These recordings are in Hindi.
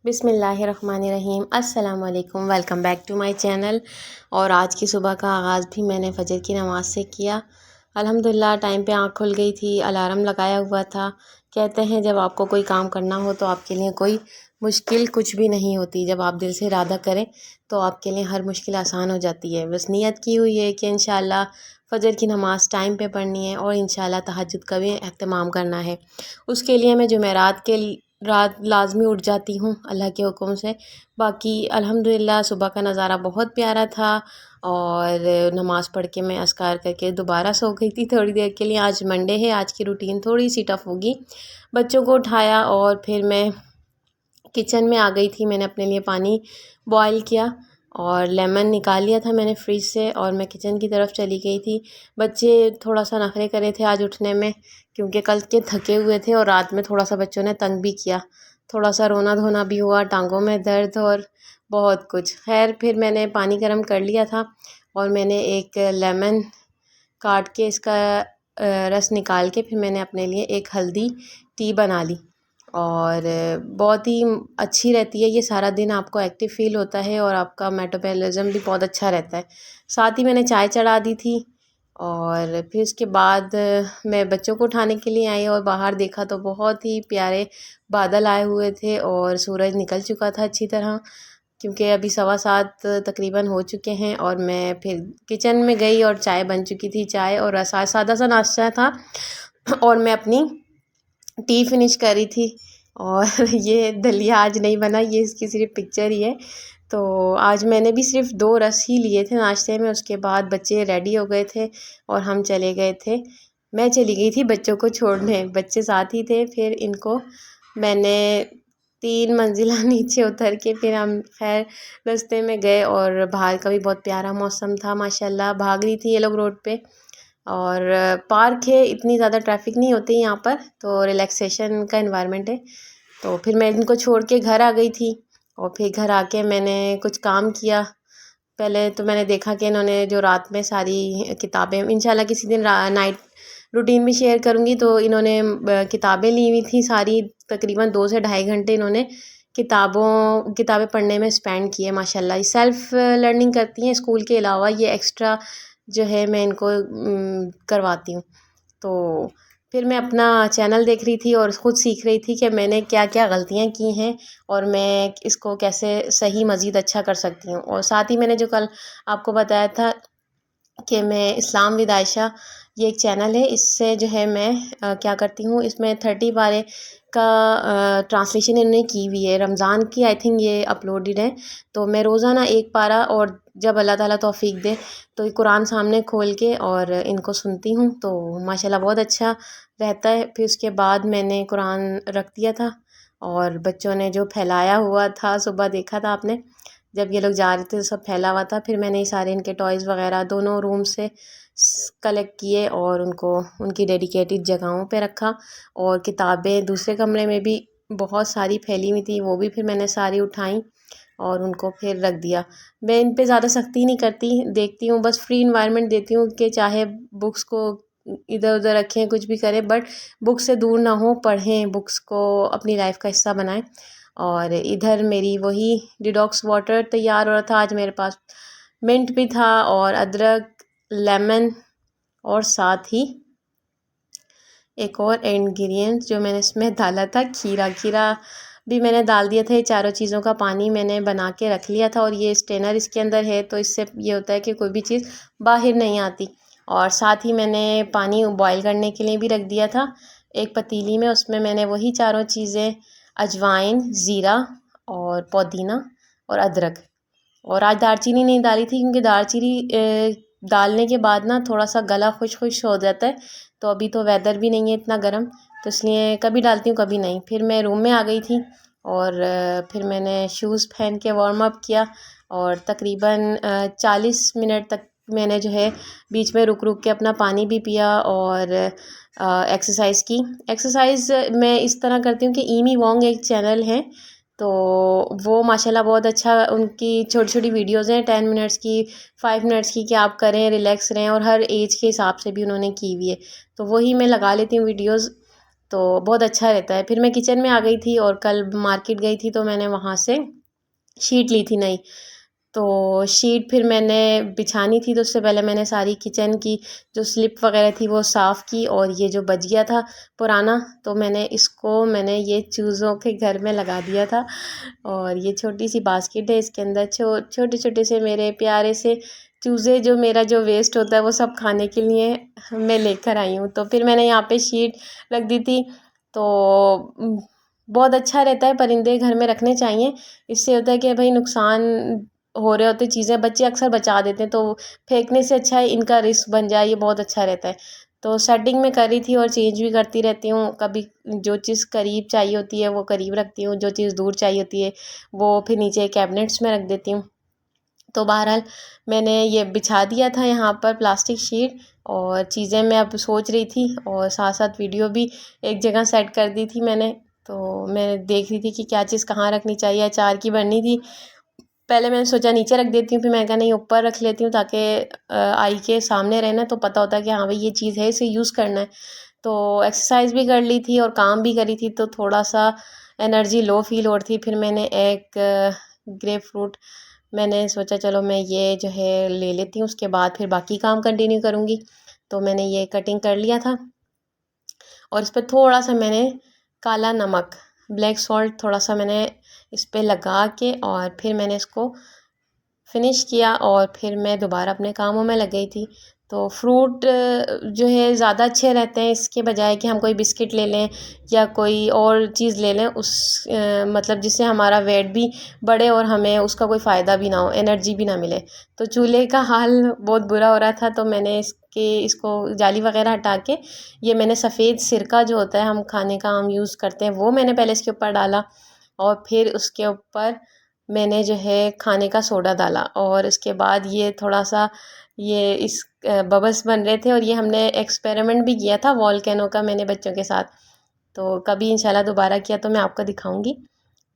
बिस्मिल्लाहिर्रहमानिर्रहीम। अस्सलाम वालेकुम। Welcome back to my channel. और आज की सुबह का आगाज़ भी मैंने फ़जर की नमाज़ से किया। अल्हम्दुलिल्लाह टाइम पे आँख खुल गई थी, अलार्म लगाया हुआ था। कहते हैं जब आपको कोई काम करना हो तो आपके लिए कोई मुश्किल कुछ भी नहीं होती। जब आप दिल से इरादा करें तो आपके लिए हर मुश्किल आसान हो जाती है। बस नियत की हुई है कि इंशाअल्लाह फ़जर की नमाज़ टाइम पे पढ़नी है और इंशाअल्लाह तहज्जुद का भी एहतमाम करना है। उसके लिए मैं जुमेरात के रात लाज़मी उठ जाती हूँ अल्लाह के हुक्म से। बाकी अल्हम्दुलिल्लाह सुबह का नज़ारा बहुत प्यारा था और नमाज़ पढ़ के मैं अस्कार करके दोबारा सो गई थी थोड़ी देर के लिए। आज मंडे है, आज की रूटीन थोड़ी सी टफ़ होगी। बच्चों को उठाया और फिर मैं किचन में आ गई थी। मैंने अपने लिए पानी बॉयल किया और लेमन निकाल लिया था मैंने फ्रिज से और मैं किचन की तरफ चली गई थी। बच्चे थोड़ा सा नखरे करे थे आज उठने में, क्योंकि कल के थके हुए थे और रात में थोड़ा सा बच्चों ने तंग भी किया। थोड़ा सा रोना धोना भी हुआ, टांगों में दर्द और बहुत कुछ। खैर फिर मैंने पानी गर्म कर लिया था और मैंने एक लेमन काट के इसका रस निकाल के फिर मैंने अपने लिए एक हल्दी टी बना ली और बहुत ही अच्छी रहती है। ये सारा दिन आपको एक्टिव फ़ील होता है और आपका मेटाबॉलिज़्म भी बहुत अच्छा रहता है। साथ ही मैंने चाय चढ़ा दी थी और फिर उसके बाद मैं बच्चों को उठाने के लिए आई और बाहर देखा तो बहुत ही प्यारे बादल आए हुए थे और सूरज निकल चुका था अच्छी तरह, क्योंकि अभी 7:15 तकरीबन हो चुके हैं। और मैं फिर किचन में गई और चाय बन चुकी थी। चाय और सादा सा नाश्ता था और मैं अपनी टी फिनिश करी थी। और ये दलिया आज नहीं बना, ये इसकी सिर्फ पिक्चर ही है। तो आज मैंने भी सिर्फ 2 रस ही लिए थे नाश्ते में। उसके बाद बच्चे रेडी हो गए थे और हम चले गए थे। मैं चली गई थी बच्चों को छोड़ने, बच्चे साथ ही थे। फिर इनको मैंने 3 मंजिला नीचे उतर के फिर हम खैर रास्ते में गए और बाहर का भी बहुत प्यारा मौसम था माशाल्लाह। भाग रही थी ये लोग रोड पे और पार्क है, इतनी ज़्यादा ट्रैफिक नहीं होती यहाँ पर, तो रिलैक्सेशन का एनवायरनमेंट है। तो फिर मैं इनको छोड़ के घर आ गई थी और फिर घर आके मैंने कुछ काम किया। पहले तो मैंने देखा कि इन्होंने जो रात में सारी किताबें, इंशाल्लाह किसी दिन नाइट रूटीन भी शेयर करूँगी। तो इन्होंने किताबें ली हुई थी सारी, तकरीबन 2 से ढाई घंटे इन्होंने किताबें पढ़ने में स्पेंड किए माशाल्लाह। सेल्फ़ लर्निंग करती हैं स्कूल के अलावा, ये एक्स्ट्रा जो है मैं इनको करवाती हूँ। तो फिर मैं अपना चैनल देख रही थी और ख़ुद सीख रही थी कि मैंने क्या क्या गलतियाँ की हैं और मैं इसको कैसे सही मज़ीद अच्छा कर सकती हूँ। और साथ ही मैंने जो कल आपको बताया था कि मैं इस्लाम विद आयशा, ये एक चैनल है, इससे जो है मैं क्या करती हूँ, इसमें 30 पारे का ट्रांसलेशन इन्होंने की हुई है। रमज़ान की आई थिंक ये अपलोडेड है। तो मैं रोज़ाना एक पारा, और जब अल्लाह ताला तौफ़ीक दे तो ये कुरान सामने खोल के और इनको सुनती हूँ तो माशाल्लाह बहुत अच्छा रहता है। फिर उसके बाद मैंने कुरान रख दिया था और बच्चों ने जो फैलाया हुआ था, सुबह देखा था आपने जब ये लोग जा रहे थे सब फैला हुआ था। फिर मैंने ये सारे इनके टॉयज़ वग़ैरह दोनों रूम से कलेक्ट किए और उनको उनकी डेडिकेटेड जगहों पे रखा। और किताबें दूसरे कमरे में भी बहुत सारी फैली हुई थी, वो भी फिर मैंने सारी उठाई और उनको फिर रख दिया। मैं इन पे ज़्यादा सख्ती नहीं करती, देखती हूँ बस फ्री इन्वायरमेंट देती हूँ कि चाहे बुक्स को इधर उधर रखें, कुछ भी करें, बट बुक से दूर ना हो, पढ़ें, बुक्स को अपनी लाइफ का हिस्सा बनाएं। और इधर मेरी वही डिटॉक्स वाटर तैयार हो रहा था। आज मेरे पास मिंट भी था और अदरक, लेमन और साथ ही एक और इंग्रेडिएंट जो मैंने इसमें डाला था, खीरा भी मैंने डाल दिया था। ये चारों चीज़ों का पानी मैंने बना के रख लिया था और ये स्ट्रेनर इसके अंदर है, तो इससे ये होता है कि कोई भी चीज़ बाहर नहीं आती। और साथ ही मैंने पानी बॉईल करने के लिए भी रख दिया था एक पतीली में। उसमें मैंने वही चारों चीज़ें, अजवाइन, ज़ीरा और पुदीना और अदरक, और आज दालचीनी नहीं डाली थी क्योंकि दालचीनी डालने के बाद ना थोड़ा सा गला खुश हो जाता है। तो अभी तो वेदर भी नहीं है इतना गर्म, तो इसलिए कभी डालती हूँ कभी नहीं। फिर मैं रूम में आ गई थी और फिर मैंने शूज़ पहन के वार्म अप किया और तकरीबन 40 मिनट तक मैंने जो है बीच में रुक के अपना पानी भी पिया और एक्सरसाइज़ की। एक्सरसाइज़ मैं इस तरह करती हूँ कि इमी वोंग एक चैनल है, तो वो माशाल्लाह बहुत अच्छा, उनकी छोटी छोटी वीडियोज़ हैं 10 मिनट्स की, 5 मिनट्स की, कि आप करें, रिलैक्स रहें, और हर एज के हिसाब से भी उन्होंने की हुई है। तो वही मैं लगा लेती हूँ वीडियोज़ तो बहुत अच्छा रहता है। फिर मैं किचन में आ गई थी और कल मार्केट गई थी तो मैंने वहाँ से शीट ली थी नई। तो शीट फिर मैंने बिछानी थी, तो उससे पहले मैंने सारी किचन की जो स्लिप वगैरह थी वो साफ़ की, और ये जो बच गया था पुराना, तो मैंने ये चूज़ों के घर में लगा दिया था। और ये छोटी सी बास्केट है, इसके अंदर छोटे छोटे से मेरे प्यारे से चूज़े, जो मेरा जो वेस्ट होता है वो सब खाने के लिए मैं लेकर आई हूँ। तो फिर मैंने यहाँ पे शीट रख दी थी। तो बहुत अच्छा रहता है, परिंदे घर में रखने चाहिए। इससे होता है कि भाई नुकसान हो रहे होते चीज़ें बच्चे अक्सर बचा देते हैं, तो फेंकने से अच्छा है इनका रिस्क बन जाए, ये बहुत अच्छा रहता है। तो सेटिंग में करी थी और चेंज भी करती रहती हूँ। कभी जो चीज़ करीब चाहिए होती है वो करीब रखती हूँ, जो चीज़ दूर चाहिए होती है वो फिर नीचे कैबिनेट्स में रख देती हूँ। तो बहरहाल मैंने ये बिछा दिया था यहाँ पर प्लास्टिक शीट, और चीज़ें मैं अब सोच रही थी और साथ साथ वीडियो भी एक जगह सेट कर दी थी मैंने। तो मैं देख रही थी कि क्या चीज़ कहाँ रखनी चाहिए। अचार की बननी थी, पहले मैंने सोचा नीचे रख देती हूँ, फिर मैंने कहा नहीं ऊपर रख लेती हूँ, ताकि आई के सामने रहना, तो पता होता है कि हाँ भाई ये चीज़ है, इसे यूज़ करना है। तो एक्सरसाइज भी कर ली थी और काम भी करी थी, तो थोड़ा सा एनर्जी लो फील हो रही थी। फिर मैंने एक ग्रेप फ्रूट, मैंने सोचा चलो मैं ये जो है ले लेती हूँ, उसके बाद फिर बाकी काम कंटिन्यू करूँगी। तो मैंने ये कटिंग कर लिया था, और इस पर थोड़ा सा मैंने काला नमक, ब्लैक सॉल्ट थोड़ा सा मैंने इस पे लगा के, और फिर मैंने इसको फिनिश किया, और फिर मैं दोबारा अपने कामों में लग गई थी। तो फ्रूट जो है ज़्यादा अच्छे रहते हैं, इसके बजाय कि हम कोई बिस्किट ले लें या कोई और चीज़ ले लें, मतलब जिससे हमारा वेट भी बढ़े और हमें उसका कोई फ़ायदा भी ना हो, एनर्जी भी ना मिले। तो चूल्हे का हाल बहुत बुरा हो रहा था, तो मैंने इसको जाली वगैरह हटा के, ये मैंने सफ़ेद सिरका जो होता है हम खाने का हम यूज़ करते हैं, वो मैंने पहले इसके ऊपर डाला, और फिर उसके ऊपर मैंने जो है खाने का सोडा डाला, और इसके बाद ये थोड़ा सा ये बबल्स बन रहे थे, और ये हमने एक्सपेरिमेंट भी किया था वॉल्केनो का मैंने बच्चों के साथ। तो कभी इंशाल्लाह दोबारा किया तो मैं आपको दिखाऊंगी।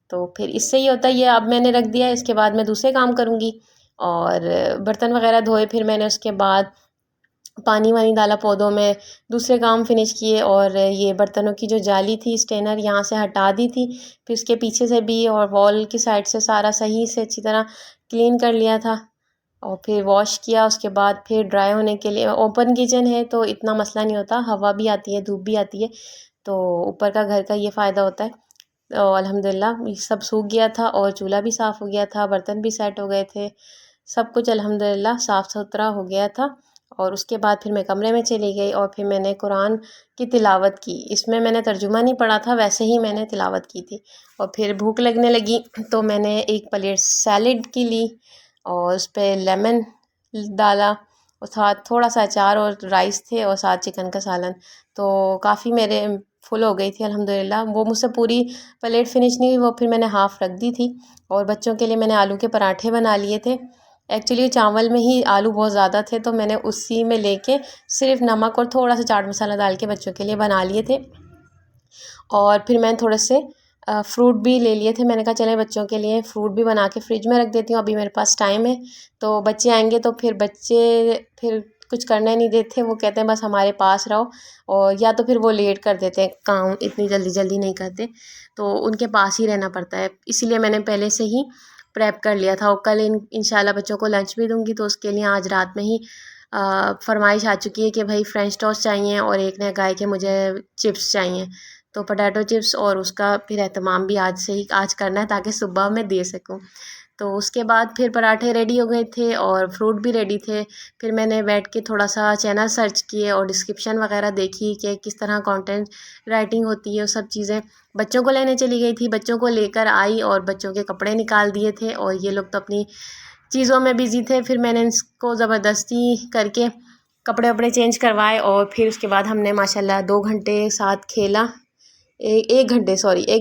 तो फिर इससे ये होता है, ये अब मैंने रख दिया, इसके बाद मैं दूसरे काम करूँगी। और बर्तन वगैरह धोए, फिर मैंने उसके बाद पानी वानी डाला पौधों में, दूसरे काम फिनिश किए, और ये बर्तनों की जो जाली थी स्टेनर यहाँ से हटा दी थी, फिर उसके पीछे से भी और वॉल की साइड से सारा सही से अच्छी तरह क्लीन कर लिया था, और फिर वॉश किया। उसके बाद फिर ड्राई होने के लिए, ओपन किचन है तो इतना मसला नहीं होता, हवा भी आती है धूप भी आती है, तो ऊपर का घर का ये फ़ायदा होता है। तो अल्हम्दुलिल्लाह ये सब सूख गया था, और चूल्हा भी साफ़ हो गया था, बर्तन भी सेट हो गए थे, सब कुछ अल्हम्दुलिल्लाह साफ़ सुथरा हो गया था। और उसके बाद फिर मैं कमरे में चली गई, और फिर मैंने कुरान की तिलावत की। इसमें मैंने तर्जुमा नहीं पढ़ा था, वैसे ही मैंने तिलावत की थी। और फिर भूख लगने लगी, तो मैंने एक प्लेट सैलेड की ली, और उस पर लेमन डाला, और साथ थोड़ा सा अचार और राइस थे, और साथ चिकन का सालन। तो काफ़ी मेरे फुल हो गई थी अल्हम्दुलिल्लाह। वो मुझसे पूरी प्लेट फिनिश नहीं हुई, वो फिर मैंने हाफ़ रख दी थी। और बच्चों के लिए मैंने आलू के पराठे बना लिए थे। एक्चुअली चावल में ही आलू बहुत ज़्यादा थे, तो मैंने उसी में लेके सिर्फ नमक और थोड़ा सा चाट मसाला डाल के बच्चों के लिए बना लिए थे। और फिर मैंने थोड़े से फ्रूट भी ले लिए थे, मैंने कहा चलें बच्चों के लिए फ्रूट भी बना के फ्रिज में रख देती हूँ, अभी मेरे पास टाइम है। तो बच्चे आएंगे तो फिर बच्चे फिर कुछ करने नहीं देते, वो कहते हैं बस हमारे पास रहो, और या तो फिर वो लेट कर देते हैं, काम इतनी जल्दी जल्दी नहीं करते, तो उनके पास ही रहना पड़ता है। इसीलिए मैंने पहले से ही प्रेप कर लिया था, और कल इंशाल्लाह बच्चों को लंच भी दूँगी, तो उसके लिए आज रात में ही फरमाइश आ चुकी है कि भाई फ्रेंच टोस्ट चाहिए, और एक ने कहा है कि मुझे चिप्स चाहिए। तो पोटैटो चिप्स, और उसका फिर एहतमाम भी आज करना है, ताकि सुबह मैं दे सकूँ। तो उसके बाद फिर पराठे रेडी हो गए थे, और फ्रूट भी रेडी थे। फिर मैंने बैठ के थोड़ा सा चैनल सर्च किए, और डिस्क्रिप्शन वगैरह देखी कि किस तरह कंटेंट राइटिंग होती है, वो सब चीज़ें। बच्चों को लेने चली गई थी, बच्चों को लेकर आई, और बच्चों के कपड़े निकाल दिए थे, और ये लोग तो अपनी चीज़ों में बिज़ी थे। फिर मैंने इसको ज़बरदस्ती करके कपड़े वपड़े चेंज करवाए, और फिर उसके बाद हमने माशाल्लाह 2 घंटे साथ खेला। 1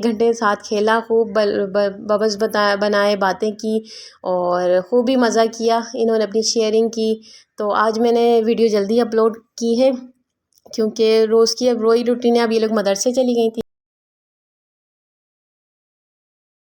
घंटे साथ खेला, खूब बबल्स बनाए, बातें की, और खूब ही मज़ा किया। इन्होंने अपनी शेयरिंग की। तो आज मैंने वीडियो जल्दी अपलोड की है, क्योंकि रोज़ की अब वही रूटीन है। अब ये लोग मदरसे चली गई थी।